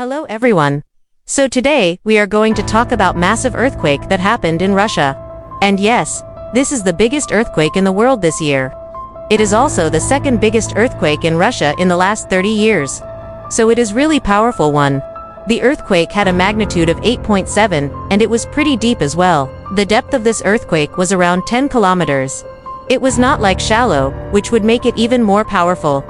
Hello everyone. So today, we are going to talk about massive earthquake that happened in Russia. And yes, this is the biggest earthquake in the world this year. It is also the second biggest earthquake in Russia in the last 30 years. So it is really powerful one. The earthquake had a magnitude of 8.7, and it was pretty deep as well. The depth of this earthquake was around 10 kilometers. It was not like shallow, which would make it even more powerful.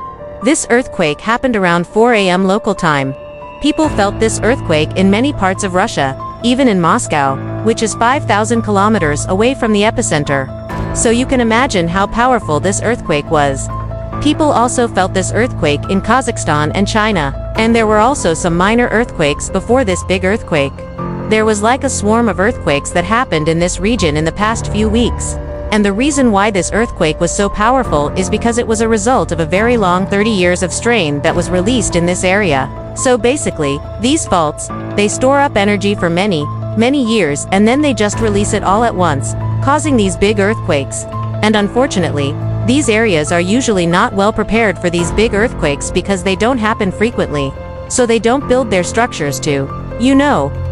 This earthquake happened around 4 a.m. local time. People felt this earthquake in many parts of Russia, even in Moscow, which is 5,000 kilometers away from the epicenter. So you can imagine how powerful this earthquake was. People also felt this earthquake in Kazakhstan and China, and there were also some minor earthquakes before this big earthquake. There was like a swarm of earthquakes that happened in this region in the past few weeks. And the reason why this earthquake was so powerful is because it was a result of a very long 30 years of strain that was released in this area. So basically, these faults, they store up energy for many years and then they just release it all at once, causing these big earthquakes. And unfortunately, these areas are usually not well prepared for these big earthquakes because they don't happen frequently. So they don't build their structures to,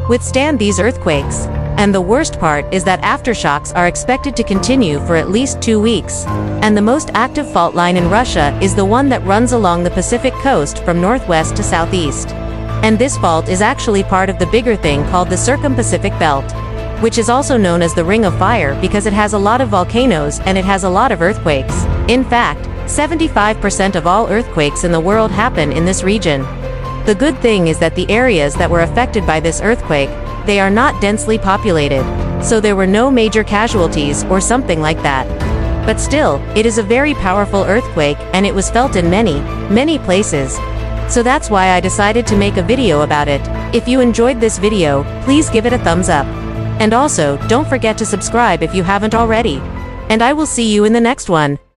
withstand these earthquakes. And the worst part is that aftershocks are expected to continue for at least 2 weeks. And the most active fault line in Russia is the one that runs along the Pacific coast from northwest to southeast. And this fault is actually part of the bigger thing called the Circum-Pacific Belt, which is also known as the Ring of Fire because it has a lot of volcanoes and it has a lot of earthquakes. In fact, 75% of all earthquakes in the world happen in this region. The good thing is that the areas that were affected by this earthquake, they are not densely populated, so there were no major casualties or something like that. But still, it is a very powerful earthquake and it was felt in many places. So that's why I decided to make a video about it. If you enjoyed this video, please give it a thumbs up. And also, don't forget to subscribe if you haven't already. And I will see you in the next one.